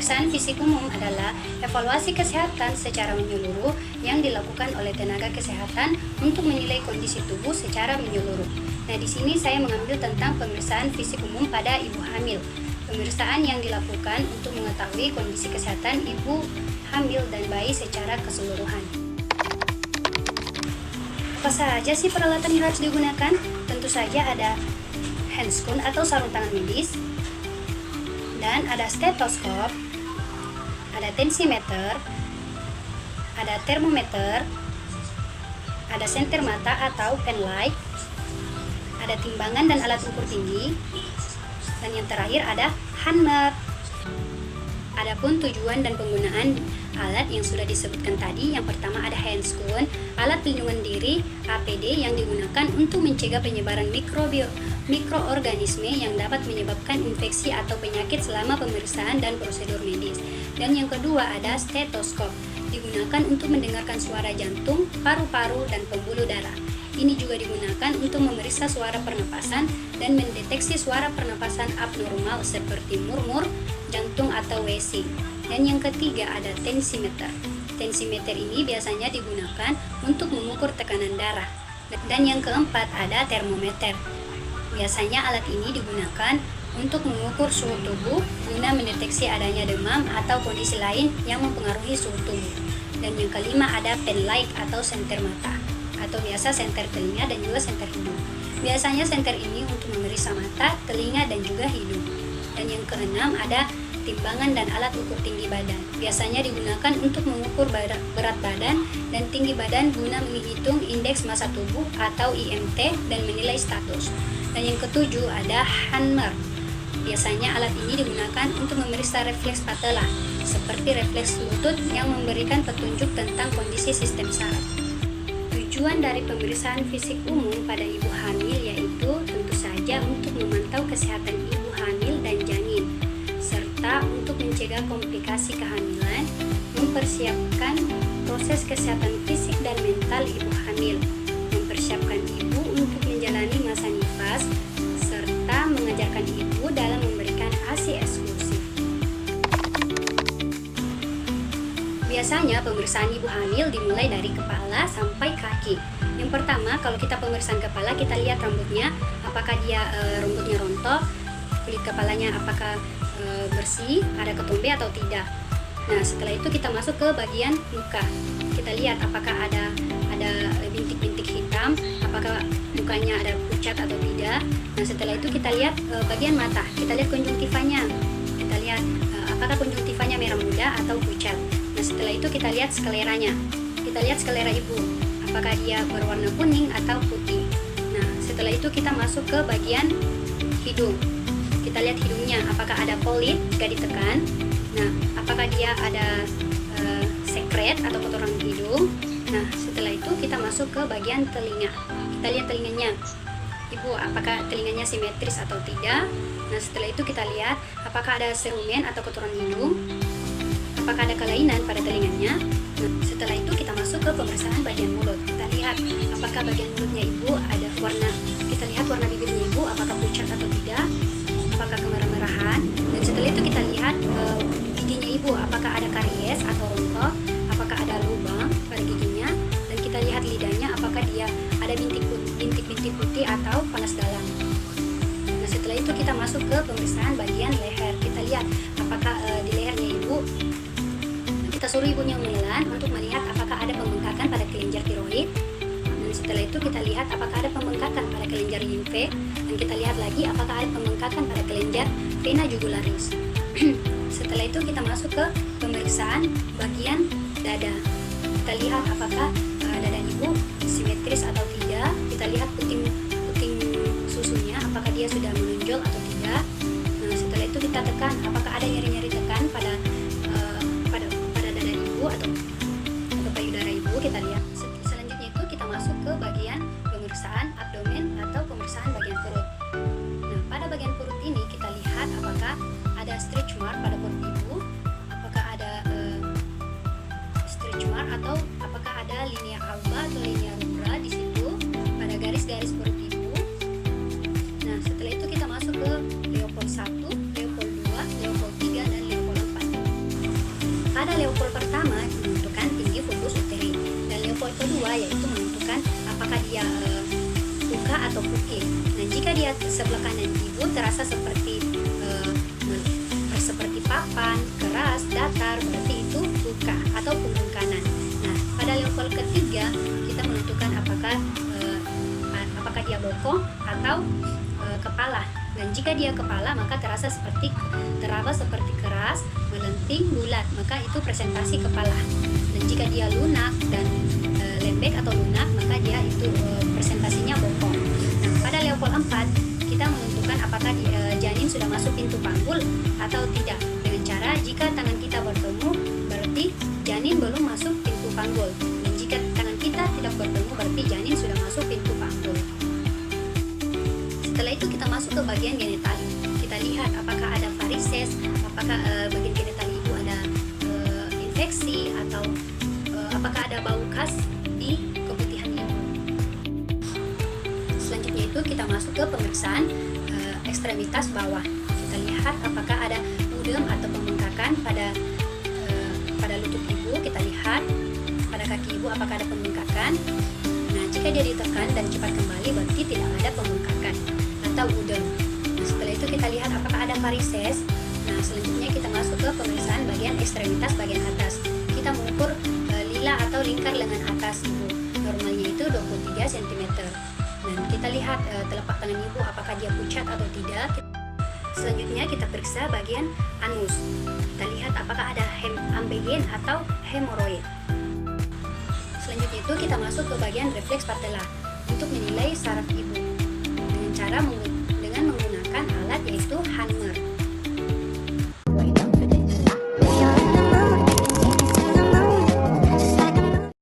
Pemeriksaan fisik umum adalah evaluasi kesehatan secara menyeluruh yang dilakukan oleh tenaga kesehatan untuk menilai kondisi tubuh secara menyeluruh. Nah, di sini saya mengambil tentang pemeriksaan fisik umum pada ibu hamil. Pemeriksaan yang dilakukan untuk mengetahui kondisi kesehatan ibu hamil dan bayi secara keseluruhan. Apa saja sih peralatan yang harus digunakan? Tentu saja ada handscoon atau sarung tangan medis, dan ada stetoskop, ada tensimeter, ada termometer, ada senter mata atau pen light, ada timbangan dan alat ukur tinggi, dan yang terakhir ada hammer. Adapun tujuan dan penggunaan alat yang sudah disebutkan tadi, yang pertama ada handscoon, alat pelindungan diri APD yang digunakan untuk mencegah penyebaran mikroorganisme yang dapat menyebabkan infeksi atau penyakit selama pemeriksaan dan prosedur medis. Dan yang kedua ada stetoskop, digunakan untuk mendengarkan suara jantung, paru-paru, dan pembuluh darah. Ini juga digunakan untuk memeriksa suara pernapasan dan mendeteksi suara pernapasan abnormal seperti murmur, jantung, atau WC. Dan yang ketiga ada tensimeter. Tensimeter ini biasanya digunakan untuk mengukur tekanan darah. Dan yang keempat ada termometer. Biasanya alat ini digunakan untuk mengukur suhu tubuh guna mendeteksi adanya demam atau kondisi lain yang mempengaruhi suhu tubuh. Dan yang kelima ada pen light atau senter mata, atau biasa senter telinga dan juga senter hidung. Biasanya senter ini untuk memeriksa mata, telinga, dan juga hidung. Dan yang keenam ada timbangan dan alat ukur tinggi badan. Biasanya digunakan untuk mengukur berat badan dan tinggi badan guna menghitung indeks massa tubuh atau IMT dan menilai status. Dan yang ketujuh ada hammer. Biasanya alat ini digunakan untuk memeriksa refleks patella, seperti refleks lutut yang memberikan petunjuk tentang kondisi sistem saraf. Tujuan dari pemeriksaan fisik umum pada ibu hamil yaitu tentu saja untuk memantau kesehatan ibu hamil dan janin, serta untuk mencegah komplikasi kehamilan, mempersiapkan proses kesehatan fisik dan mental ibu hamil, mempersiapkan ibu untuk menjalani masa nifas, serta mengajarkan ibu dalam memberikan ASI eksklusif. Biasanya pemeriksaan ibu hamil dimulai dari kepala sampai kaki. Yang pertama, kalau kita pemeriksaan kepala, kita lihat rambutnya, apakah dia rambutnya rontok, kulit kepalanya apakah bersih, ada ketombe atau tidak. Nah, setelah itu kita masuk ke bagian muka. Kita lihat apakah ada bintik-bintik hitam, apakah mukanya ada pucat atau tidak. Nah, setelah itu kita lihat bagian mata. Kita lihat konjungtivanya. Kita lihat apakah konjungtivanya merah muda atau pucat. Nah, setelah itu kita lihat skleranya. Kita lihat sklera ibu, apakah dia berwarna kuning atau putih. Nah, setelah itu kita masuk ke bagian hidung. Kita lihat hidungnya, apakah ada polit jika ditekan. Nah, apakah dia ada sekret atau kotoran hidung. Nah, setelah itu kita masuk ke bagian telinga. Kita lihat telinganya. Ibu, apakah telinganya simetris atau tidak. Nah, setelah itu kita lihat apakah ada serumen atau kotoran hidung, apakah ada kelainan pada telinganya. Nah, setelah itu kita masuk ke pemeriksaan bagian mulut. Kita lihat apakah bagian mulutnya ibu ada warna. Kita lihat warna bibirnya ibu apakah pucat atau tidak, apakah kemerah-merahan. Dan setelah itu kita lihat giginya ibu apakah ada karies atau rontok, apakah ada lubang pada giginya. Dan kita lihat lidahnya apakah dia ada bintik-bintik putih atau panas dalam. Nah, setelah itu kita masuk ke pemeriksaan bagian leher. Kita lihat apakah di lehernya ibu, kita suruh ibunya menelan untuk melihat apakah ada pembengkakan pada kelenjar tiroid. Dan setelah itu kita lihat apakah ada pembengkakan pada kelenjar limfe. Dan kita lihat lagi apakah ada pembengkakan pada kelenjar vena jugularis. Setelah itu kita masuk ke pemeriksaan bagian dada. Kita lihat apakah dada ibu simetris atau tidak. Kita lihat puting susunya apakah dia sudah menonjol atau tidak. Nah, setelah itu kita tekan apakah ada nyeri-nyeri tekan pada dada ibu atau payudara ibu. Kita lihat. Selanjutnya itu kita masuk ke bagian pemeriksaan abdomen atau pemeriksaan bagian perut. Nah, pada bagian perut ini kita lihat apakah ada stretch mark pada perut ibu, apakah ada stretch mark atau apakah ada linea alba atau linea rubra di situ pada garis-garis perut ibu. Nah, setelah itu kita masuk ke Leopold 1, Leopold 2, Leopold 3, dan Leopold 4. kedua yaitu menentukan apakah dia luka atau pukil. Nah, jika dia sebelah kanan ibu terasa seperti papan, keras, datar, berarti itu luka atau punggung kanan. Nah, pada level ketiga kita menentukan apakah dia bokong atau kepala. Dan jika dia kepala maka terasa teraba seperti keras, melenting, bulat, maka itu presentasi kepala. Dan jika dia lunak dan lembek atau lunak, maka dia itu presentasinya bokong. Nah, pada level 4 kita menentukan apakah janin sudah masuk pintu panggul atau tidak. Dengan cara jika tangan kita bertemu berarti janin belum masuk pintu panggul. Dan jika tangan kita tidak bertemu berarti janin sudah masuk pintu panggul. Setelah itu kita masuk ke bagian genitali. Kita lihat apakah ada varises, apakah bagian genitali ibu ada infeksi atau apakah ada bau khas di keputihan ibu. Selanjutnya itu kita masuk ke pemeriksaan ekstremitas bawah. Kita lihat apakah ada udem atau pembengkakan pada lutut ibu. Kita lihat pada kaki ibu apakah ada pembengkakan. Nah, jika dia ditekan dan cepat kembali berarti tidak ada pembengkakan atau udem. Nah, setelah itu kita lihat apakah ada varises. Nah, selanjutnya kita masuk ke pemeriksaan bagian ekstremitas bagian atas. Kita mengukur lila atau lingkar lengan atas ibu. Normalnya itu 23 cm. Dan kita lihat telapak tangan ibu apakah dia pucat atau tidak. Selanjutnya kita periksa bagian anus. Kita lihat apakah ada ambegen atau hemoroid. Selanjutnya itu kita masuk ke bagian refleks patella untuk menilai saraf ibu